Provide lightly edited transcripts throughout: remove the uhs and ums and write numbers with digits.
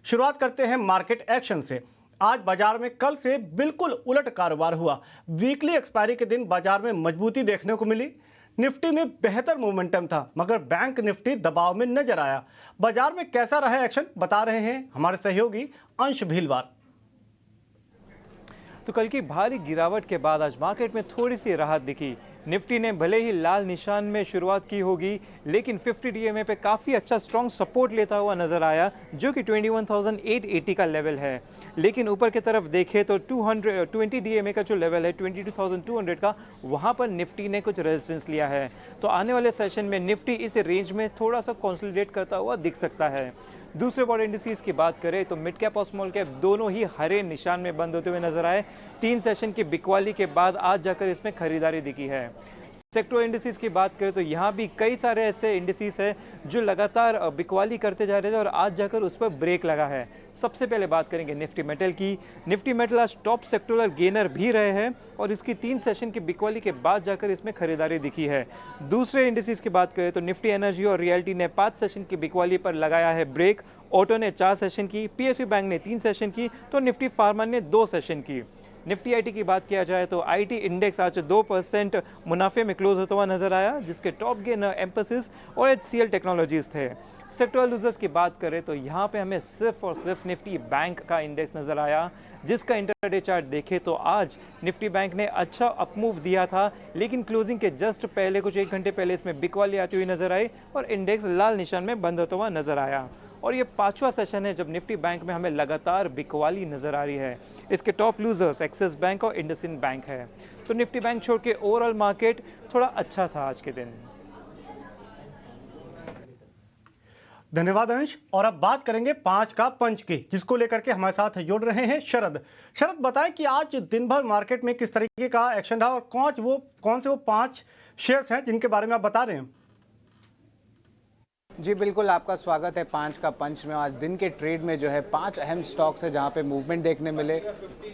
शुरुआत करते हैं मार्केट एक्शन से। आज बाजार में कल से बिल्कुल उलट कारोबार हुआ। वीकली एक्सपायरी के दिन बाजार में मजबूती देखने को मिली। निफ्टी में बेहतर मोमेंटम था, मगर बैंक निफ्टी दबाव में नजर आया। बाजार में कैसा रहा एक्शन, बता रहे हैं हमारे सहयोगी अंश भीलवार। तो कल की भारी गिरावट के बाद आज मार्केट में थोड़ी सी राहत दिखी। निफ्टी ने भले ही लाल निशान में शुरुआत की होगी, लेकिन 50 डीएमए पे काफ़ी अच्छा स्ट्रॉन्ग सपोर्ट लेता हुआ नजर आया, जो कि 21,880 का लेवल है। लेकिन ऊपर की तरफ देखें तो 20 डीएमए का जो लेवल है 22,200 का, वहाँ पर निफ्टी ने कुछ रेजिस्टेंस लिया है। तो आने वाले सेशन में निफ्टी इस रेंज में थोड़ा सा कंसोलिडेट करता हुआ दिख सकता है। दूसरे बॉड इंडिसेस की बात करें तो मिड कैप और स्मॉल कैप दोनों ही हरे निशान में बंद होते हुए नजर आए। 3 सेशन की बिकवाली के बाद आज जाकर इसमें खरीदारी दिखी है। सेक्टर इंडिसेस की बात करें तो यहाँ भी कई सारे ऐसे इंडिसेस हैं जो लगातार बिकवाली करते जा रहे थे और आज जाकर उस पर ब्रेक लगा है। सबसे पहले बात करेंगे निफ्टी मेटल की। निफ्टी मेटल आज टॉप सेक्टोरल गेनर भी रहे हैं और इसकी 3 सेशन की बिकवाली के बाद जाकर इसमें खरीदारी दिखी है। दूसरे इंडिसेस की बात करें तो निफ्टी एनर्जी और रियल्टी ने 5 सेशन की बिकवाली पर लगाया है ब्रेक। ऑटो ने 4 सेशन की, पीएसयू बैंक ने 3 सेशन की, तो निफ्टी फार्मा ने 2 सेशन की। निफ्टी आईटी की बात किया जाए तो आईटी इंडेक्स आज 2% मुनाफे में क्लोज होता हुआ नजर आया, जिसके टॉप गेनर एम्फेसिस और एचसीएल टेक्नोलॉजीज थे। सेक्टोरल लूजर्स की बात करें तो यहाँ पे हमें सिर्फ और सिर्फ निफ्टी बैंक का इंडेक्स नजर आया, जिसका इंटरडे चार्ट देखें तो आज निफ्टी बैंक ने अच्छा अपमूव दिया था, लेकिन क्लोजिंग के जस्ट पहले कुछ 1 घंटे पहले इसमें बिकवाली आती हुई नजर आई और इंडेक्स लाल निशान में बंद होता हुआ नजर आया। और ये 5वां सेशन है जब निफ्टी बैंक में हमें लगातार बिकवाली नजर आ रही है। इसके टॉप लूजर्स एक्सिस बैंक और इंडसइंड बैंक है। तो निफ्टी बैंक छोड़ के ओवरऑल मार्केट थोड़ा अच्छा था आज के दिन। धन्यवाद अंश। और अब बात करेंगे 5 का पंच की, जिसको लेकर के हमारे साथ जुड़ रहे हैं शरद। शरद, बताएं कि आज दिन भर मार्केट में किस तरीके का एक्शन रहा और कौन से वो 5 शेयर्स हैं जिनके बारे में आप बता रहे हैं। जी बिल्कुल, आपका स्वागत है 5 का पंच में। आज दिन के ट्रेड में जो है 5 अहम स्टॉक्स है जहां पे मूवमेंट देखने मिले,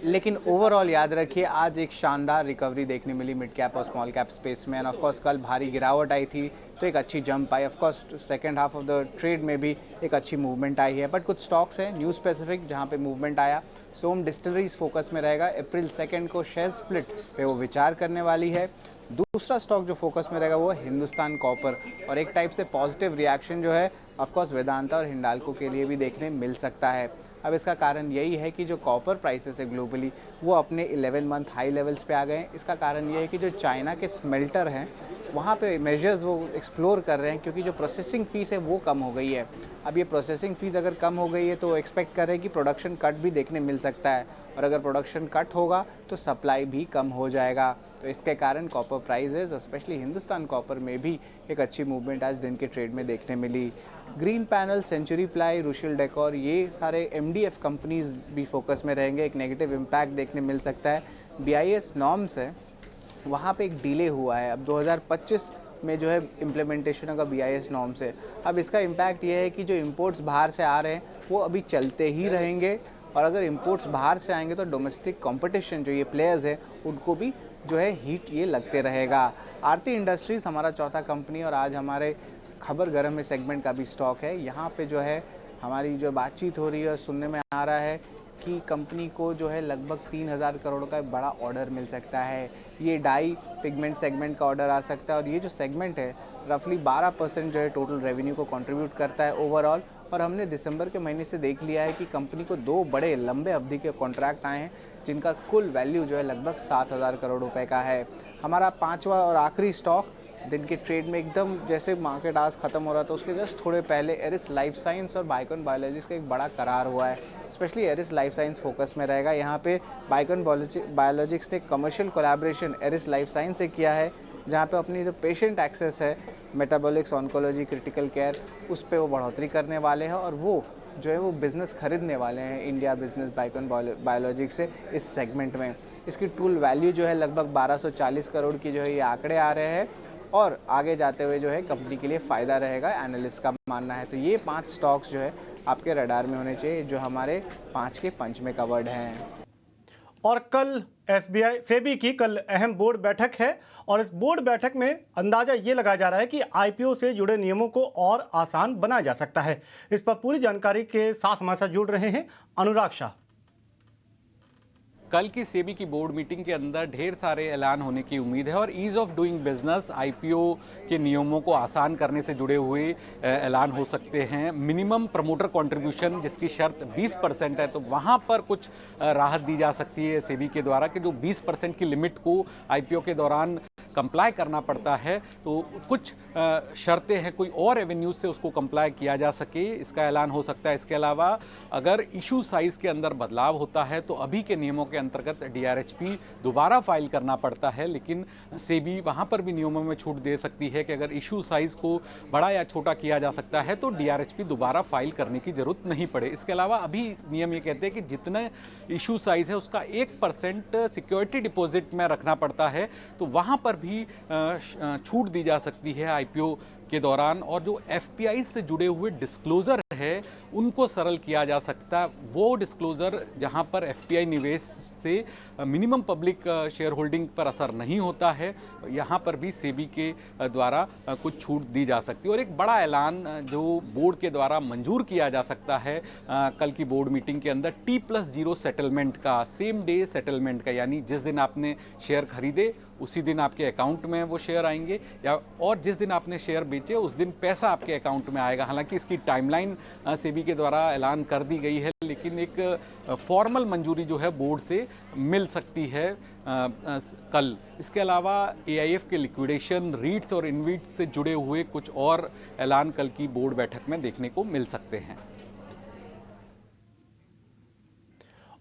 लेकिन ओवरऑल याद रखिए आज एक शानदार रिकवरी देखने मिली मिड कैप और स्मॉल कैप स्पेस में। एंड ऑफ कोर्स कल भारी गिरावट आई थी तो एक अच्छी jump I. Of course second half of the trade में भी एक अच्छी मूवमेंट आई है, बट कुछ स्टॉक्स हैं न्यूज़ स्पेसिफिक जहाँ पे मूवमेंट आया। सोम डिस्टिलरीज फोकस में रहेगा। अप्रैल 2 को शेयर स्प्लिट पे वो विचार करने वाली है। दूसरा स्टॉक जो फोकस में रहेगा वो हिंदुस्तान कॉपर, और एक टाइप से पॉजिटिव रिएक्शन जो है ऑफकोर्स वेदांता और हिंडाल्को के लिए भी देखने मिल सकता है। अब इसका कारण यही है कि जो कॉपर प्राइसेस है ग्लोबली वो अपने 11 मंथ हाई लेवल्स पे आ गए हैं। इसका कारण ये है कि जो चाइना के स्मेल्टर हैं वहाँ पे मेजर्स वो एक्सप्लोर कर रहे हैं, क्योंकि जो प्रोसेसिंग फ़ीस है वो कम हो गई है। अब ये प्रोसेसिंग फ़ीस अगर कम हो गई है तो एक्सपेक्ट कर रहे हैं कि प्रोडक्शन कट भी देखने मिल सकता है, और अगर प्रोडक्शन कट होगा तो सप्लाई भी कम हो जाएगा। तो इसके कारण copper prices specially Hindustan Copper में भी एक अच्छी मूवमेंट आज दिन के ट्रेड में देखने मिली। Green Panel, Century Ply, Rushil Decor, ये सारे एमडीएफ कंपनीज भी फोकस में रहेंगे। एक नेगेटिव इम्पैक्ट देखने मिल सकता है। बीआईएस नॉर्म्स है वहाँ पे एक डिले हुआ है। अब 2025 में जो है इम्प्लीमेंटेशन होगा बीआईएस नॉर्म से। अब इसका इम्पैक्ट ये है कि जो इंपोर्ट्स बाहर से आ रहे हैं वो अभी चलते ही रहेंगे, और अगर इंपोर्ट्स बाहर से आएंगे तो डोमेस्टिक कंपटीशन जो ये प्लेयर्स हैं उनको भी जो है हीट ये लगते रहेगा। आरती इंडस्ट्रीज़ हमारा चौथा कंपनी, और आज हमारे खबर गरम में सेगमेंट का भी स्टॉक है। यहाँ पे जो है हमारी जो बातचीत हो रही है और सुनने में आ रहा है कि कंपनी को जो है लगभग 3000 करोड़ का एक बड़ा ऑर्डर मिल सकता है। ये डाई पिगमेंट सेगमेंट का ऑर्डर आ सकता है, और ये जो सेगमेंट है रफली 12% जो है टोटल रेवेन्यू को कंट्रीब्यूट करता है ओवरऑल। और हमने दिसंबर के महीने से देख लिया है कि कंपनी को 2 बड़े लंबे अवधि के कॉन्ट्रैक्ट आए हैं, जिनका कुल वैल्यू जो है लगभग 7000 करोड़ रुपए का है। हमारा 5वां और आखिरी स्टॉक दिन के ट्रेड में एकदम जैसे मार्केट आज खत्म हो रहा था उसके जस्ट थोड़े पहले एरिस लाइफ साइंस और बाइकॉन बायोलॉजिक्स का एक बड़ा करार हुआ है। Specially Eris Life Science focus में रहेगा। यहाँ पे बाइकॉन बायोलॉजिक्स ने commercial collaboration Eris Life Science से किया है, जहाँ पे अपनी जो पेशेंट एक्सेस है मेटाबॉलिक्स, ऑन्कोलॉजी, क्रिटिकल केयर, उस पर वो बढ़ोतरी करने वाले हैं, और वो जो है वो बिज़नेस खरीदने वाले हैं इंडिया बिजनेस बाइकॉन बायोलॉजिक्स से इस सेगमेंट में। इसकी टूल वैल्यू जो है लगभग 1240 करोड़ की जो है ये आंकड़े आ रहे हैं, और आगे जाते हुए जो है कंपनी के लिए फ़ायदा रहेगा, एनालिस्ट का मानना है। तो ये 5 स्टॉक्स जो है आपके रडार में होने चाहिए जो हमारे 5 के पंच में कवर्ड हैं। और कल एसबीआई सेबी की कल अहम बोर्ड बैठक है और इस बोर्ड बैठक में अंदाजा ये लगाया जा रहा है कि आईपीओ से जुड़े नियमों को और आसान बनाया जा सकता है। इस पर पूरी जानकारी के साथ हमारे साथ जुड़ रहे हैं अनुराग शाह। कल की सेबी की बोर्ड मीटिंग के अंदर ढेर सारे ऐलान होने की उम्मीद है और ease of doing business IPO के नियमों को आसान करने से जुड़े हुए ऐलान हो सकते हैं। मिनिमम प्रमोटर कंट्रीब्यूशन जिसकी शर्त 20% है, तो वहाँ पर कुछ राहत दी जा सकती है सेबी के द्वारा कि जो 20% की लिमिट को आईपीओ के दौरान कंप्लाई करना पड़ता है, तो कुछ शर्तें हैं, कोई और एवेन्यूज से उसको कंप्लाई किया जा सके, इसका ऐलान हो सकता है। इसके अलावा अगर इशू साइज़ के अंदर बदलाव होता है तो अभी के नियमों के अंतर्गत डीआरएचपी दोबारा फाइल करना पड़ता है, लेकिन सेबी वहाँ पर भी नियमों में छूट दे सकती है कि अगर इशू साइज़ को बड़ा या छोटा किया जा सकता है तो डीआरएचपी दोबारा फाइल करने की ज़रूरत नहीं पड़े। इसके अलावा अभी नियम ये कहते हैं कि जितना इशू साइज़ है उसका 1% सिक्योरिटी डिपॉजिट में रखना पड़ता है, तो वहाँ पर भी छूट दी जा सकती है आईपीओ के दौरान। और जो एफपीआई से जुड़े हुए डिस्क्लोज़र है उनको सरल किया जा सकता है। वो डिस्क्लोज़र जहां पर एफपीआई निवेश से मिनिमम पब्लिक शेयर होल्डिंग पर असर नहीं होता है, यहां पर भी सेबी के द्वारा कुछ छूट दी जा सकती है। और एक बड़ा ऐलान जो बोर्ड के द्वारा मंजूर किया जा सकता है कल की बोर्ड मीटिंग के अंदर, T+0 सेटलमेंट का, सेम डे सेटलमेंट का, यानी जिस दिन आपने शेयर खरीदे उसी दिन आपके अकाउंट में वो शेयर आएंगे, या और जिस दिन आपने शेयर बेचे उस दिन पैसा आपके अकाउंट में आएगा। हालांकि इसकी टाइमलाइन सेबी के द्वारा ऐलान कर दी गई है, लेकिन एक फॉर्मल मंजूरी जो है बोर्ड से मिल सकती है कल। इसके अलावा एआईएफ के लिक्विडेशन, रीट्स और इनवीट्स से जुड़े हुए कुछ और ऐलान कल की बोर्ड बैठक में देखने को मिल सकते हैं।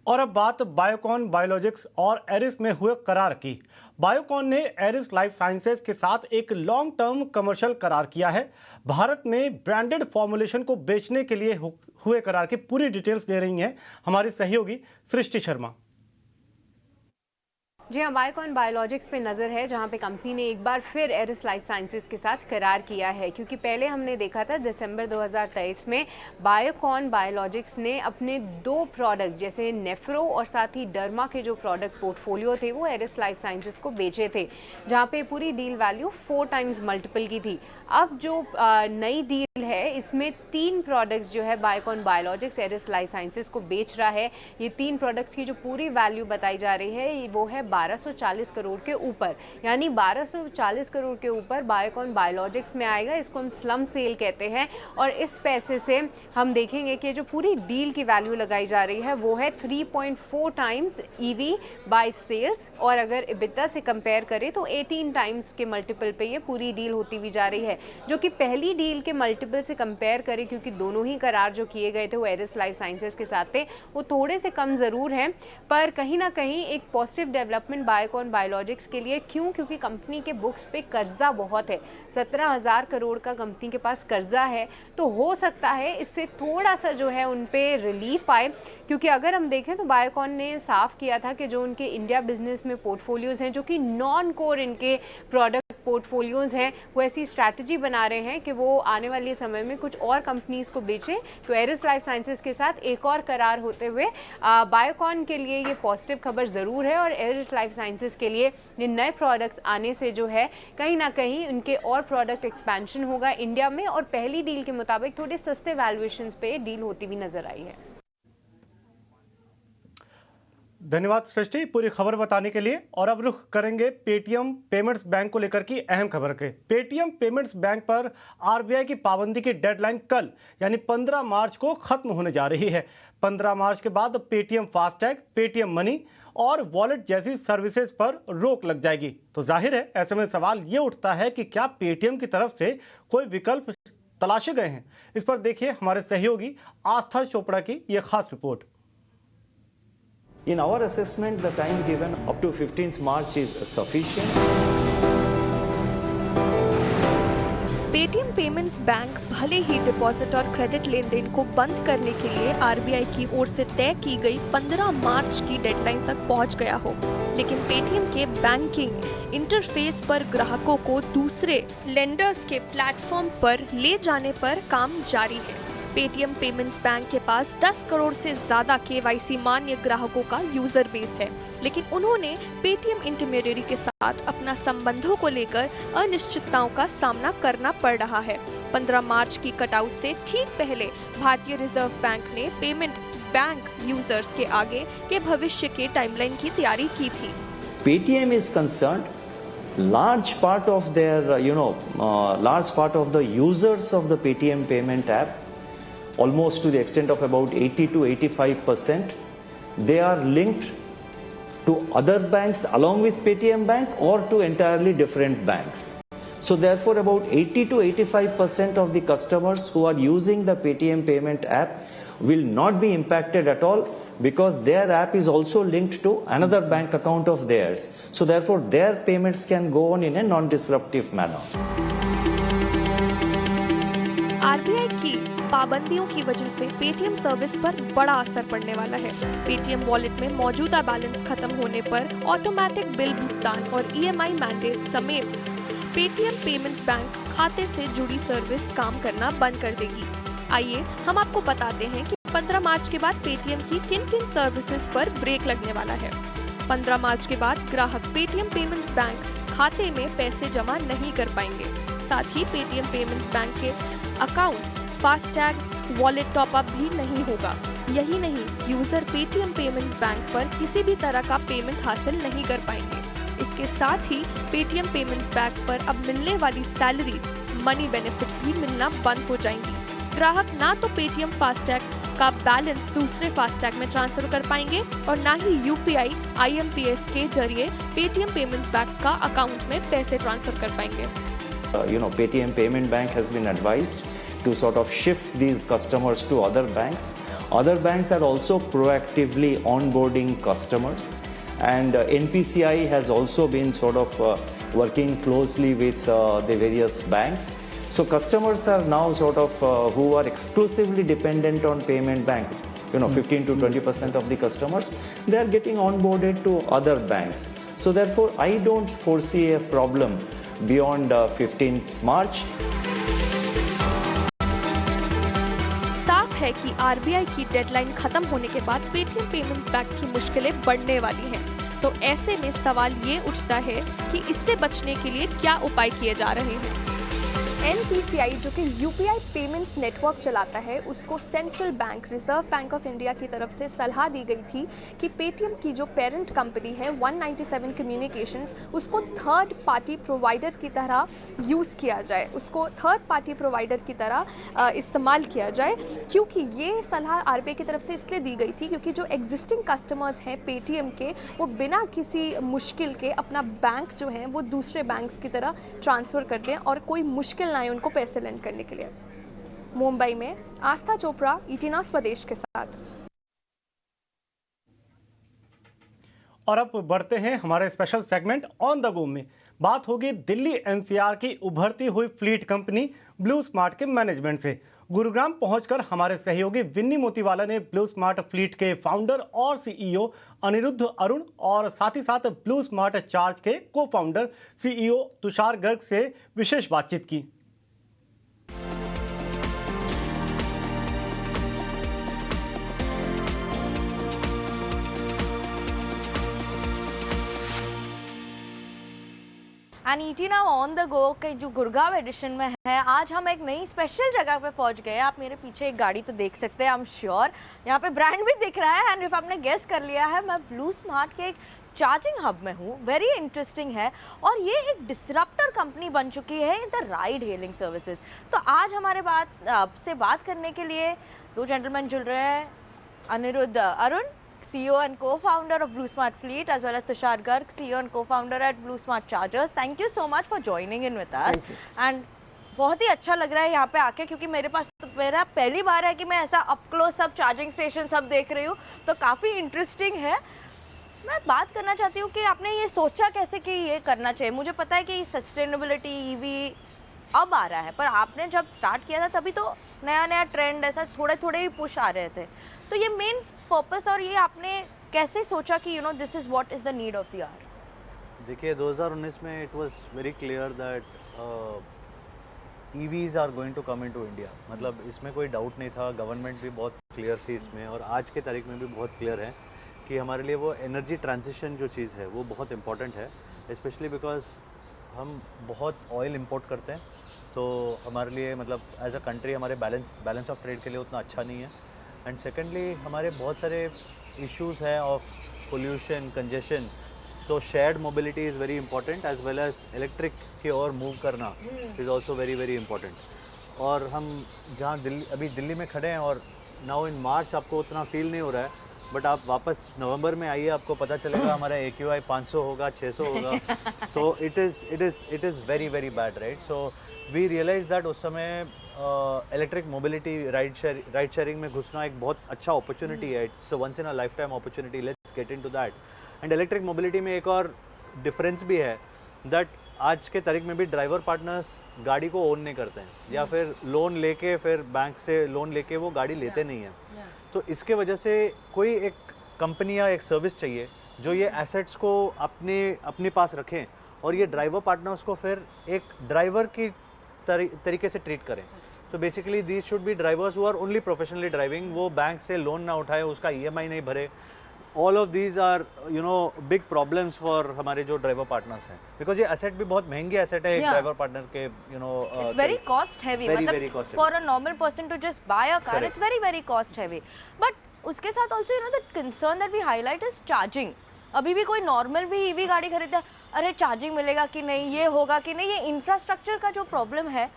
और अब बात बायोकॉन बायोलॉजिक्स और एरिस में हुए करार की। बायोकॉन ने एरिस लाइफ साइंसेज के साथ एक लॉन्ग टर्म कमर्शियल करार किया है। भारत में ब्रांडेड फॉर्मुलेशन को बेचने के लिए हुए करार की पूरी डिटेल्स दे रही हैं हमारी सहयोगी सृष्टि शर्मा। जी हाँ, बायोकॉन बायोलॉजिक्स पे नज़र है, जहाँ पे कंपनी ने एक बार फिर एरिस लाइफ साइंसेज के साथ करार किया है, क्योंकि पहले हमने देखा था दिसंबर 2023 में बायोकॉन बायोलॉजिक्स ने अपने 2 प्रोडक्ट जैसे नेफ्रो और साथ ही डर्मा के जो प्रोडक्ट पोर्टफोलियो थे वो एरिस लाइफ साइंसेज को बेचे थे, जहाँ पे पूरी डील वैल्यू 4 टाइम्स मल्टीपल की थी। अब जो नई डील है इसमें 3 प्रोडक्ट्स जो है बायोकॉन बायोलॉजिक्स एरिस लाइफ साइंसेज को बेच रहा है। ये 3 प्रोडक्ट्स की जो पूरी वैल्यू बताई जा रही है वो है 1240 करोड़ के ऊपर, यानी 1240 करोड़ के ऊपर बायोकॉन बायोलॉजिक्स में आएगा। इसको हम स्लम सेल कहते हैं। और इस पैसे से हम देखेंगे कि जो पूरी डील की वैल्यू लगाई जा रही है वो है 3.4 टाइम्स ईवी बाय सेल्स, और अगर EBITDA से कंपेयर करें तो 18 टाइम्स के मल्टीपल पे ये पूरी डील होती हुई जा रही है, जो कि पहली डील के मल्टीपल से कंपेयर करें, क्योंकि दोनों ही करार जो किए गए थे वो एरिस लाइफ साइंसेज के साथ थे, वो थोड़े से कम ज़रूर हैं, पर कहीं ना कहीं एक पॉजिटिव डेवलपमेंट बायोकॉन बायोलॉजिक्स के लिए। क्यों? क्योंकि कंपनी के बुक्स पे कर्जा बहुत है, 17,000 करोड़ का कंपनी के पास कर्जा है, तो हो सकता है इससे थोड़ा सा जो है उन पे रिलीफ आए। क्योंकि अगर हम देखें तो बायोकॉन ने साफ किया था कि जो उनके इंडिया बिजनेस में पोर्टफोलियोज़ हैं, जो कि नॉन कोर इनके प्रोडक्ट पोर्टफोलियोज़ हैं, वो ऐसी स्ट्रैटेजी बना रहे हैं कि वो आने वाले समय में कुछ और कंपनीज़ को बेचें। तो एरिस लाइफ साइंसेज के साथ एक और करार होते हुए बायोकॉन के लिए ये पॉजिटिव खबर ज़रूर है, और एरिस लाइफ साइंसेज के लिए ये नए प्रोडक्ट्स आने से जो है कहीं ना कहीं उनके और प्रोडक्ट एक्सपेंशन होगा इंडिया में, और पहली डील के मुताबिक थोड़े सस्ते वैल्यूएशंस पे डील होती हुई नजर आई है। धन्यवाद सृष्टि पूरी खबर बताने के लिए। और अब रुख करेंगे पेटीएम पेमेंट्स बैंक को लेकर की अहम खबर के। पेटीएम पेमेंट्स बैंक पर आरबीआई की पाबंदी की डेडलाइन कल यानी 15 मार्च को खत्म होने जा रही है। 15 मार्च के बाद पेटीएम फास्टैग, पेटीएम मनी और वॉलेट जैसी सर्विसेज पर रोक लग जाएगी। तो जाहिर है ऐसे में सवाल ये उठता है कि क्या पेटीएम की तरफ से कोई विकल्प तलाशे गए हैं? इस पर देखिए हमारे सहयोगी आस्था चोपड़ा की ये खास report. In our assessment, the time given up to 15th March is sufficient. Paytm payments bank भले ही डिपॉजिट और क्रेडिट लेन देन को बंद करने के लिए आरबीआई की ओर से तय की गई 15 मार्च की डेडलाइन तक पहुंच गया हो, लेकिन पेटीएम के बैंकिंग इंटरफेस पर ग्राहकों को दूसरे लेंडर्स के प्लेटफॉर्म पर ले जाने पर काम जारी है। पेटीएम पेमेंट्स बैंक के पास 10 करोड़ से ज्यादा KYC मान्य ग्राहकों का यूजर बेस है, लेकिन उन्होंने पेटीएम इंटरमीडियरी के साथ अपना संबंधों को लेकर अनिश्चितताओं का सामना करना पड़ रहा है। 15 मार्च की कटआउट से ठीक पहले भारतीय रिजर्व बैंक ने पेमेंट बैंक यूजर्स के आगे के भविष्य के टाइमलाइन की तैयारी की थी। Paytm is concerned, large part of their, large part of the users of the Paytm payment app, almost to the extent of about 80 to 85%, they are linked to other banks along with Paytm Bank or to entirely different banks. So therefore, about 80 to 85% of the customers who are using the Paytm payment app will not be impacted at all, because their app is also linked to another bank account of theirs. So therefore, their payments can go on in a non-disruptive manner. RBI की पाबंदियों की वजह से Paytm service पर बड़ा असर पड़ने वाला है। पेटीएम वॉलेट में मौजूदा बैलेंस खत्म होने पर ऑटोमेटिक बिल भुगतान और ईएमआई मैंडेट समेत पेटीएम पेमेंट्स बैंक खाते से जुड़ी सर्विस काम करना बंद कर देगी। आइए हम आपको बताते हैं कि 15 मार्च के बाद पेटीएम की किन-किन सर्विसेज पर ब्रेक लगने वाला है। 15 मार्च के बाद ग्राहक पेटीएम पेमेंट्स बैंक खाते में पैसे जमा नहीं कर पाएंगे। साथ ही पेटीएम पेमेंट्स बैंक के अकाउंट, फास्टैग, वॉलेट टॉपअप भी नहीं होगा। यही नहीं, यूजर पेटीएम पेमेंट्स बैंक पर किसी भी तरह का पेमेंट हासिल नहीं कर पाएंगे। इसके साथ ही पेटीएम पेमेंट्स बैंक पर अब मिलने वाली सैलरी, मनी बेनिफिट भी मिलना बंद हो जाएंगी। ग्राहक ना तो पेटीएम फास्टैग का बैलेंस दूसरे फास्टैग में ट्रांसफर कर पाएंगे और ना ही यूपीआई IMPS के जरिए पेटीएम पेमेंट्स बैंक का अकाउंट में पैसे ट्रांसफर कर पाएंगे। Paytm Payment Bank has been advised to sort of shift these customers to other banks. Other banks are also proactively onboarding customers, and NPCI has also been sort of working closely with the various banks. So customers are now sort of who are exclusively dependent on payment bank, 15 to 20% of the customers, they are getting onboarded to other banks. So therefore, I don't foresee a problem beyond 15th March. साफ है कि RBI की deadline खत्म होने के बाद Paytm payments bank की मुश्किलें बढ़ने वाली हैं। तो ऐसे में सवाल ये उठता है कि इससे बचने के लिए क्या उपाय किए जा रहे हैं। NPCI जो कि यूपीआई पेमेंट्स नेटवर्क चलाता है, उसको central bank, reserve bank of India की तरफ से सलाह दी गई थी कि पेटीएम की जो पेरेंट कंपनी है 197 कम्युनिकेशंस, उसको थर्ड पार्टी प्रोवाइडर की तरह यूज़ किया जाए, उसको थर्ड पार्टी प्रोवाइडर की तरह इस्तेमाल किया जाए। क्योंकि ये सलाह आरबीआई की तरफ से इसलिए दी गई थी क्योंकि जो एग्जिस्टिंग कस्टमर्स हैं पेटीएम के, वो बिना किसी मुश्किल के अपना बैंक जो है वो दूसरे बैंक्स की तरह ट्रांसफ़र कर दें और कोई मुश्किल ना आए उनको पैसे लेंड करने के लिए। मुंबई में आस्था चोपड़ा, ET स्वदेश के साथ। और अब बढ़ते हैं हमारे special segment on the go में। बात होगी दिल्ली NCR की उभरती हुई फ्लीट कंपनी ब्लू स्मार्ट के मैनेजमेंट से। गुरुग्राम पहुंचकर हमारे सहयोगी विन्नी मोतीवाला ने ब्लू स्मार्ट फ्लीट के फाउंडर और CEO अनिरुद्ध अरुण और साथ ही साथ ब्लू स्मार्ट चार्ज के को फाउंडर CEO तुषार गर्ग से विशेष बातचीत की। And ET now on the go के जो गुड़गांव एडिशन में है, आज हम एक नई स्पेशल जगह पे पहुंच गए हैं। आप मेरे पीछे एक गाड़ी तो देख सकते हैं, आई एम श्योर यहाँ पे ब्रांड भी दिख रहा है। एंड इफ आपने गेस कर लिया है, मैं ब्लू स्मार्ट के एक चार्जिंग हब में हूँ। वेरी इंटरेस्टिंग है और ये एक डिसरप्टर कंपनी बन चुकी है in the ride hailing services. तो आज हमारे से बात करने के लिए दो जेंटलमैन जुड़ रहे हैं, Anirudh Arun, CEO and co-founder of Blue Smart Fleet, as well as Tushar Garg, CEO and co-founder at Blue Smart Chargers. Thank you so much for joining in with us. And बहुत ही अच्छा लग रहा है यहाँ पे आके, क्योंकि मेरा पहली बार है कि मैं ऐसा अप क्लोज सब चार्जिंग स्टेशन सब देख रही हूँ, तो काफ़ी इंटरेस्टिंग है। मैं बात करना चाहती हूँ कि आपने ये सोचा कैसे कि ये करना चाहिए। मुझे पता है कि सस्टेनेबिलिटी EV अब आ रहा है, पर आपने जब स्टार्ट किया था तभी तो नया नया ट्रेंड ऐसा थोड़े ही पुश आ रहे थे। तो ये मेन पर्पस और ये आपने कैसे सोचा कि this is what is the need of the hour? देखिए 2019 में it was very clear that EVs are going to come into India, मतलब इसमें कोई डाउट नहीं था, गवर्नमेंट भी बहुत क्लियर थी इसमें, और आज के तारीख में भी बहुत क्लियर है कि हमारे लिए वो एनर्जी ट्रांजिशन जो चीज़ है वो बहुत इंपॉर्टेंट है, स्पेशली बिकॉज हम बहुत ऑयल इंपोर्ट करते हैं, तो हमारे लिए मतलब एज अ कंट्री हमारे बैलेंस ऑफ ट्रेड के लिए उतना अच्छा नहीं है। एंड सेकेंडली हमारे बहुत सारे इश्यूज़ हैं of pollution, congestion, so shared mobility is very important as well as electric की ओर मूव करना is also very very important. और हम जहाँ अभी दिल्ली में खड़े हैं और नाउ इन मार्च आपको उतना फील नहीं हो रहा है, बट आप वापस नवंबर में आइए, आपको पता चलेगा हमारा AQI 500 होगा, 600 होगा, तो it is very very bad, right. So we realise that उस समय इलेक्ट्रिक मोबिलिटी राइड शेयरिंग में घुसना एक बहुत अच्छा अपॉर्चुनिटी है, it's once in a life time opportunity, let's get into that. And electric mobility में एक और डिफरेंस भी है दैट आज के तारीख में भी ड्राइवर पार्टनर्स गाड़ी को ओन नहीं करते हैं, या फिर लोन लेके फिर बैंक से लोन लेके वो गाड़ी लेते नहीं हैं। तो इसके वजह से कोई एक कंपनी या एक सर्विस चाहिए जो ये एसेट्स को अपने पास रखें और ये ड्राइवर पार्टनर्स को फिर एक ड्राइवर की तरीके से ट्रीट करें। तो basically these should be drivers who are only professionally driving, वो बैंक से लोन ना उठाए, उसका EMI नहीं भरे। All of these are big problems for हमारे जो ड्राइवर पार्टनर्स हैं, बिकॉज ये एसेट भी बहुत महंगी एसेट है एक ड्राइवर पार्टनर के, it's very cost heavy, मतलब for a normal person to just buy a car, it's very very cost heavy. But उसके साथ also the concern that we highlight is charging. अभी भी कोई नॉर्मल भी EV गाड़ी खरीदता है, अरे चार्जिंग मिलेगा कि नहीं, ये होगा कि नहीं, ये इंफ्रास्ट्रक्चर का जो प्रॉब्लम है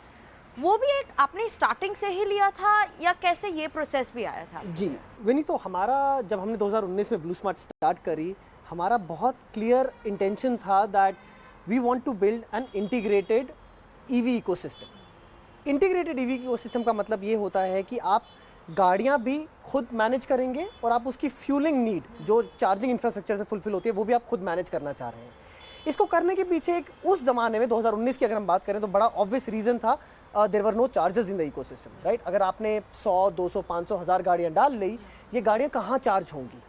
वो भी एक आपने स्टार्टिंग से ही लिया था या कैसे ये प्रोसेस भी आया था? जी विनी, तो हमारा जब हमने 2019 में ब्लू स्मार्ट स्टार्ट करी, हमारा बहुत क्लियर इंटेंशन था that we want to build an integrated EV ecosystem. Integrated EV ecosystem का मतलब ये होता है कि आप गाड़ियाँ भी खुद मैनेज करेंगे और आप उसकी फ्यूलिंग नीड जो चार्जिंग इंफ्रास्ट्रक्चर से फुलफिल होती है वो भी आप खुद मैनेज करना चाह रहे हैं। इसको करने के पीछे एक उस ज़माने में 2019 की अगर हम बात करें तो बड़ा ऑब्वियस रीज़न था, there were no chargers in the ecosystem, right. अगर आपने 100, 200, 500, 1000 गाड़ियाँ डाल ली, ये गाड़ियाँ कहाँ चार्ज होंगी?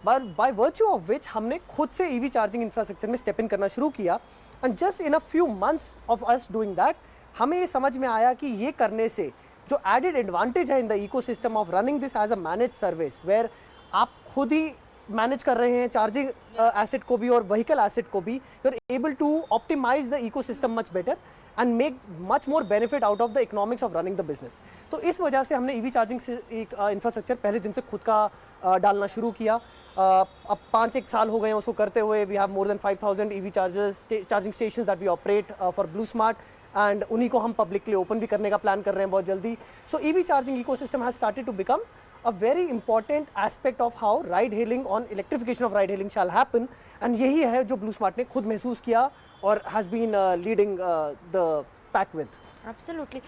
बाय वर्च्यू ऑफ विच हमने खुद से EV चार्जिंग इंफ्रास्ट्रक्चर में स्टेप इन करना शुरू किया। And just in a few months of us doing that, हमें ये समझ में आया कि ये करने से जो एडेड एडवांटेज है in the ecosystem of running this as a manage service, where आप खुद ही मैनेज कर रहे हैं चार्जिंग एसेट को भी और व्हीकल एसेट को भी, you are able to optimise the ecosystem much better and make much more benefit out of the economics of running the business. तो इस वजह से हमने EV चार्जिंग से एक इंफ्रास्ट्रक्चर पहले दिन से खुद का डालना शुरू किया। अब 5-1 साल हो गए हैं उसको करते हुए। We have more than 5000 EV charging station that we operate for BluSmart, and उन्हीं को हम पब्लिकली ओपन भी करने का प्लान कर रहे हैं बहुत जल्दी। So EV charging ecosystem has started to become a very important aspect of how ride hailing on electrification of ride hailing shall happen, and यही है जो ब्लू स्मार्ट ने खुद महसूस किया और has been leading the pack with. Absolutely.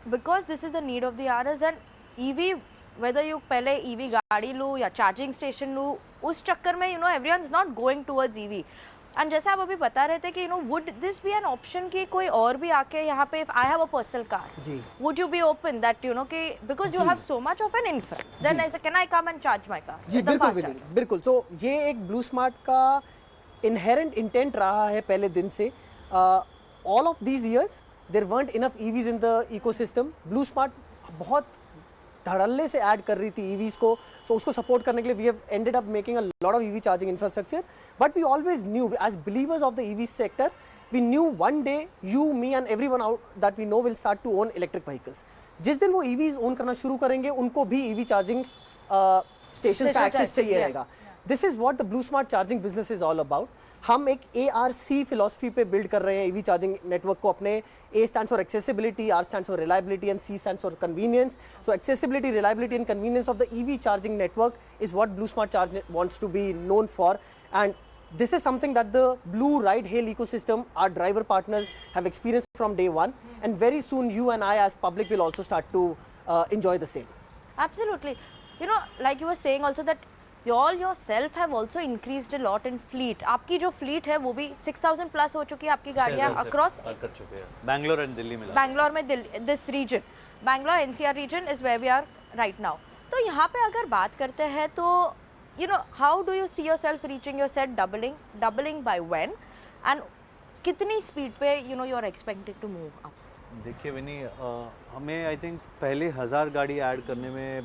Because this is the need of the hours, and EV, whether you पहले EV गाड़ी लो या चार्जिंग स्टेशन लो, उस चक्कर में everyone is not going towards EV. And जैसे आप अभी बता रहे थे कि would this be an option कि कोई और भी आके यहाँ पे, if I have a personal car, जी, would you be open that कि because you have so much of an infra, then I say can I come and charge my car? जी बिल्कुल। तो ये एक ब्लू स्मार्ट का inherent intent रहा है पहले दिन से। All of these years there weren't enough EVs in the ecosystem. BluSmart बहुत धड़ल्ले से ऐड कर रही थी EVs को, सो उसको सपोर्ट करने के लिए we have ended up making a lot of EV charging infrastructure, but we always new age believers of the EV sector, we knew one day you, me and everyone out that we know will start to own electric vehicles. जिस दिन वो EVs own करना शुरू करेंगे उनको भी EV charging station का access चाहिए रहेगा। This is what the blue smart charging business is all about. हम एक ARC फिलॉसफी पे बिल्ड कर रहे हैं EV चार्जिंग नेटवर्क को अपने। A stands for accessibility, R stands for reliability, and C stands for convenience. So accessibility, reliability, and convenience of the EV charging network is what Blue Smart Charge wants to be known for. And this is something that the Blue Ride Hail ecosystem, our driver partners, have experienced from day one. And very soon, you and I, as public, will also start to enjoy the same. Absolutely. Like you were saying also that you all yourself have also increased a lot in fleet. आपकी जो fleet है वो भी 6000 plus हो चुकी है आपकी गाड़ियाँ across कर चुके हैं बैंगलोर एंड दिल्ली में। बैंगलोर में this region, Bangalore NCR region is where we are right now. तो यहाँ पे अगर बात करते हैं तो how do you see yourself reaching your set doubling by when, and कितनी speed पे you are expected to move up? देखिए विनी, हमें आई थिंक पहले 1000 गाड़ी ऐड करने में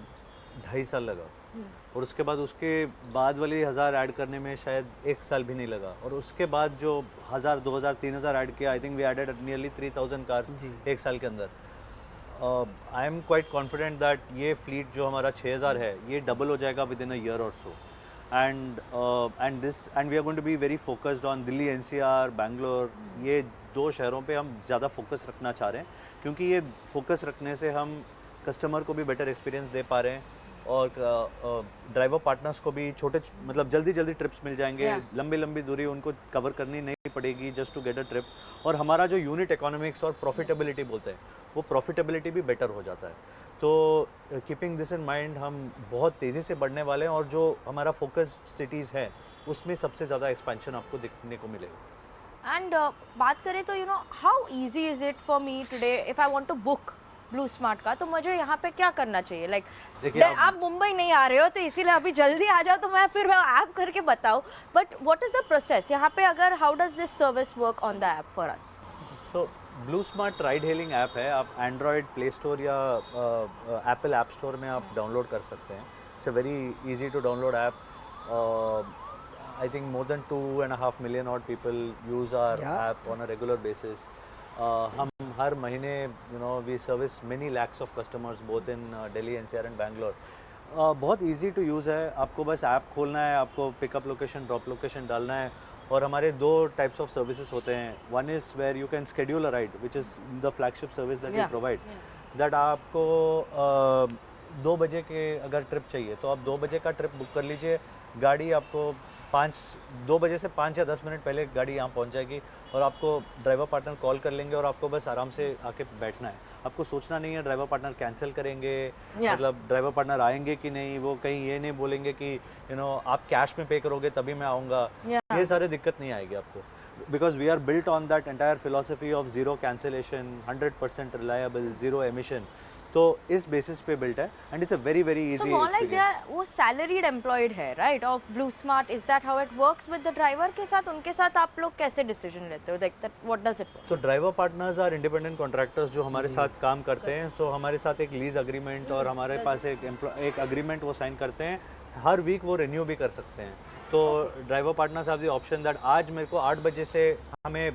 2.5 साल लगा, और उसके बाद वाली 1000 ऐड करने में शायद 1 साल भी नहीं लगा, और उसके बाद जो 1000, 2000, 3000 ऐड किया, I think we added nearly 3000 cars 1 साल के अंदर। I am quite confident that ये फ्लीट जो हमारा 6000 है ये डबल हो जाएगा विद इन अ ईयर और so, and we are going to be very focused on Delhi, NCR, Bangalore, ये 2 शहरों पे हम ज़्यादा फोकस रखना चाह रहे हैं, क्योंकि ये फोकस रखने से हम कस्टमर को भी बेटर एक्सपीरियंस दे पा रहे हैं, और ड्राइवर पार्टनर्स को भी मतलब जल्दी ट्रिप्स मिल जाएंगे, लंबी दूरी उनको कवर करनी नहीं पड़ेगी just to get a trip, और हमारा जो यूनिट इकोनॉमिक्स और प्रॉफिटेबिलिटी बोलते हैं वो प्रॉफिटेबिलिटी भी बेटर हो जाता है। तो कीपिंग दिस इन माइंड हम बहुत तेज़ी से बढ़ने वाले हैं, और जो हमारा फोकस सिटीज़ है उसमें सबसे ज़्यादा एक्सपेंशन आपको देखने को मिलेगा। एंड बात करें तो how easy is it for me today if I want to book blue smart का, तो मुझे यहाँ पे क्या करना चाहिए? लाइक आप मुंबई नहीं आ रहे हो तो इसीलिए अभी जल्दी आ जाओ, तो मैं फिर ऐप करके बताऊँ, but what is the process यहाँ पे? अगर how does this service work on the app for us? So BluSmart ride hailing app है, आप एंड्रॉयड प्ले स्टोर या एप्पल ऐप स्टोर में आप डाउनलोड कर सकते हैं। It's a very easy to download app. I think more than 2.5 million odd people use our app on a regular basis. हम हर महीने we service many lakhs of customers both in Delhi, NCR and Bangalore. बहुत easy to use है, आपको बस app खोलना है, आपको पिकअप लोकेशन, ड्रॉप लोकेशन डालना है, और हमारे 2 टाइप्स ऑफ सर्विसेज होते हैं। One is where you can schedule a ride which is the flagship service that we provide, that आपको 2 बजे के अगर ट्रिप चाहिए तो आप 2 बजे का ट्रिप बुक कर लीजिए, गाड़ी आपको 2 बजे से 5 या 10 मिनट पहले गाड़ी यहाँ पहुँच जाएगी, और आपको ड्राइवर पार्टनर कॉल कर लेंगे, और आपको बस आराम से आके बैठना है। आपको सोचना नहीं है ड्राइवर पार्टनर कैंसिल करेंगे, मतलब ड्राइवर पार्टनर आएंगे कि नहीं, वो कहीं ये नहीं बोलेंगे कि आप कैश में पे करोगे तभी मैं आऊँगा, ये सारे दिक्कत नहीं आएगी आपको, because we are built on that entire philosophy of 0 cancellation, 100% reliable, 0 emission. तो इस बेसिस पे बिल्ट है, and it's a very easy experience. वो सैलरीड एम्प्लॉयड है, right, of BluSmart? Is that how it works with the driver के साथ? उनके साथ आप लोग कैसे डिसीजन लेते हो? That what does it? तो driver partners are independent contractors जो हमारे साथ काम करते हैं। सो हमारे साथ एक लीज अग्रीमेंट और हमारे पास एक अग्रीमेंट वो साइन करते हैं, हर वीक वो रिन्यू भी कर सकते हैं। तो driver partners have the option that आज मेरे को 8 बजे से हमें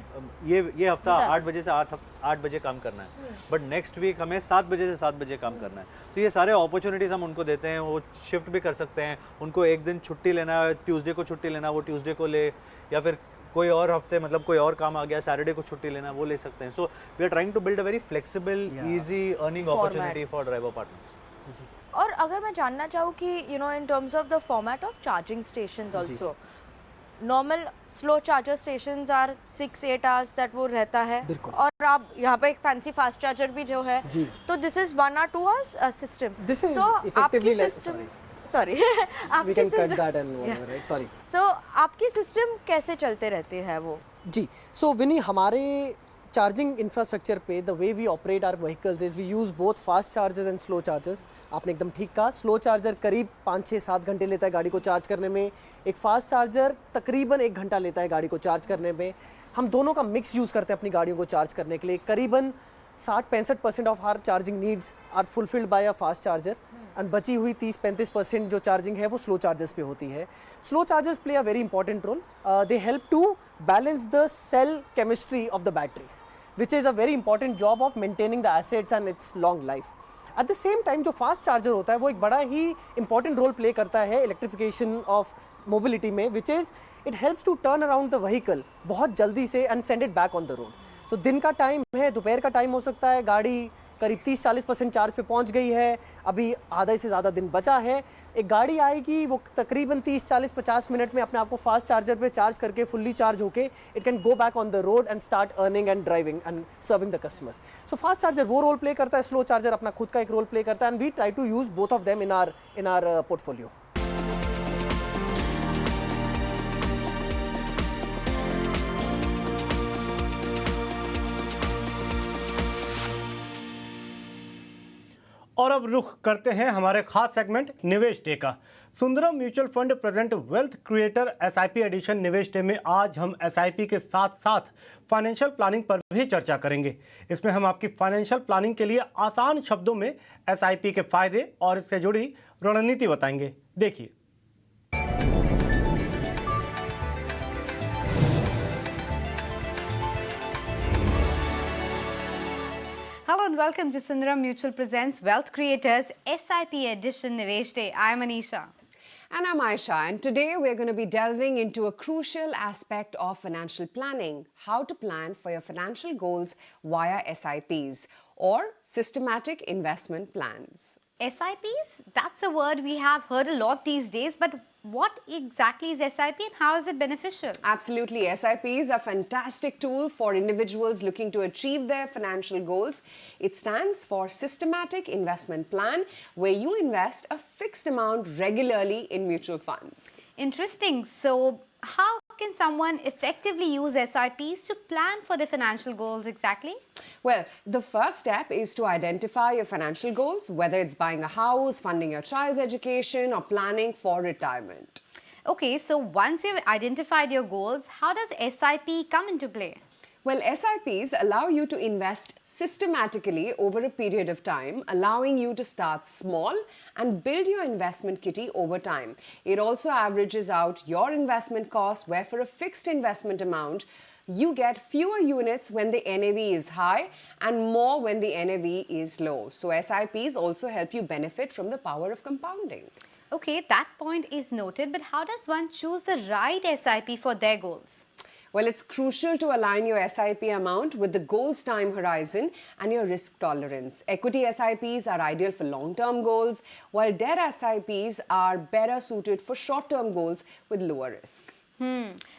ये हफ्ता 8 बजे से 8 बजे काम करना है, बट नेक्स्ट वीक हमें 7 बजे से 7 बजे काम करना है। तो ये सारे अपॉर्चुनिटीज़ हम उनको देते हैं, वो शिफ्ट भी कर सकते हैं, उनको एक दिन छुट्टी लेना है, ट्यूसडे को छुट्टी लेना, वो ट्यूसडे को ले, या फिर कोई और हफ्ते मतलब कोई और काम आ गया सैटरडे को छुट्टी लेना, वो ले सकते हैं। So we are trying to build a very flexible easy earning opportunity for driver partners. जी। और अगर मैं जानना चाहूँ कि in terms of the format of charging stations also, normal slow charger stations are 6-8 hours that वो रहता है, और आप यहाँ पे एक फैंसी फास्ट चार्जर भी जो है, तो दिस इज 1 or 2 hours सिस्टम। This is effectively sorry we can cut that and whatever, right, sorry. So आपकी सिस्टम कैसे चलते रहते हैं वो? जी, सो विनी, हमारे चार्जिंग इंफ्रास्ट्रक्चर पे the way we operate our vehicles is we use both fast chargers and slow chargers. आपने एकदम ठीक कहा, स्लो चार्जर करीब 5-6-7 घंटे लेता है गाड़ी को चार्ज करने में, एक फास्ट चार्जर तकरीबन 1 घंटा लेता है गाड़ी को चार्ज करने में। हम दोनों का मिक्स यूज़ करते हैं अपनी गाड़ियों को चार्ज करने के लिए। करीबन 60-65% of our charging needs are fulfilled by a fast charger, and बची हुई 30-35% जो चार्जिंग है वो स्लो चार्जर्स पे होती है। Slow chargers play a very important role, they help to balance the cell chemistry of the batteries, which is a very important job of maintaining the assets and its long life. At the same time, जो fast charger होता है वो एक बड़ा ही important role play करता है electrification of mobility में, which is it helps to turn around the vehicle बहुत जल्दी से and send it back on the road. So दिन का टाइम है, दोपहर का टाइम हो सकता है, गाड़ी करीब 30-40% चार्ज पे पहुंच गई है, अभी आधा से ज़्यादा दिन बचा है, एक गाड़ी आएगी वो तकरीबन 30-40-50 मिनट में अपने आप को फास्ट चार्जर पे चार्ज करके फुल्ली चार्ज होके it can go back on the road and start earning and driving and serving the customers. So fast charger वो रोल प्ले करता है, स्लो चार्जर अपना खुद का एक रोल प्ले करता है, and we try to use both of them in our portfolio. और अब रुख करते हैं हमारे खास सेगमेंट निवेश डे का। Sundaram mutual fund present wealth creator SIP edition निवेश डे में आज हम एसआईपी के साथ साथ फाइनेंशियल प्लानिंग पर भी चर्चा करेंगे। इसमें हम आपकी फाइनेंशियल प्लानिंग के लिए आसान शब्दों में एसआईपी के फायदे और इससे जुड़ी रणनीति बताएंगे। देखिए। Hello and welcome to Sundaram Mutual Presents Wealth Creators SIP Edition Nivesh Day. I'm Anisha. And I'm Aisha, and today we're going to be delving into a crucial aspect of financial planning: how to plan for your financial goals via SIPs or systematic investment plans. SIPs? That's a word we have heard a lot these days, but what exactly is SIP and how is it beneficial? Absolutely. SIPs are a fantastic tool for individuals looking to achieve their financial goals. It stands for Systematic Investment Plan, where you invest a fixed amount regularly in mutual funds. Interesting. So, how can someone effectively use SIPs to plan for their financial goals exactly? Well, the first step is to identify your financial goals, whether it's buying a house, funding your child's education, or planning for retirement. Okay, so once you've identified your goals, how does SIP come into play? Well, SIPs allow you to invest systematically over a period of time, allowing you to start small and build your investment kitty over time. It also averages out your investment cost, where for a fixed investment amount, you get fewer units when the NAV is high and more when the NAV is low. So SIPs also help you benefit from the power of compounding. Okay, that point is noted, but how does one choose the right SIP for their goals? Well, it's crucial to align your SIP amount with the goal's time horizon and your risk tolerance. Equity SIPs are ideal for long-term goals, while debt SIPs are better suited for short-term goals with lower risk.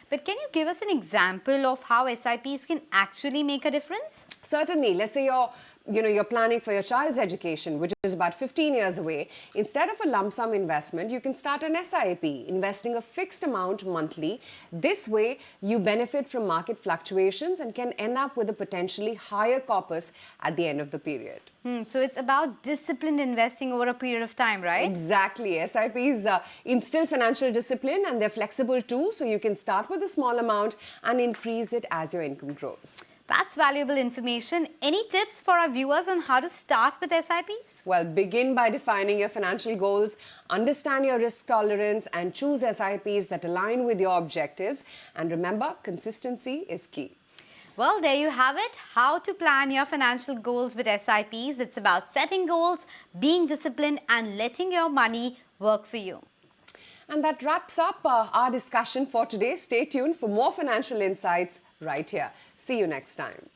But can you give us an example of how SIPs can actually make a difference? Certainly. Let's say you're planning for your child's education, which is about 15 years away. Instead of a lump sum investment, you can start an SIP, investing a fixed amount monthly. This way, you benefit from market fluctuations and can end up with a potentially higher corpus at the end of the period. So it's about disciplined investing over a period of time, right? Exactly. SIPs instill financial discipline, and they're flexible too, so you can start with a small amount and increase it as your income grows. That's valuable information. Any tips for our viewers on how to start with SIPs? Well, begin by defining your financial goals, understand your risk tolerance, and choose SIPs that align with your objectives. And remember, consistency is key. Well, there you have it. How to plan your financial goals with SIPs. It's about setting goals, being disciplined, and letting your money work for you. And that wraps up our discussion for today. Stay tuned for more financial insights right here. See you next time.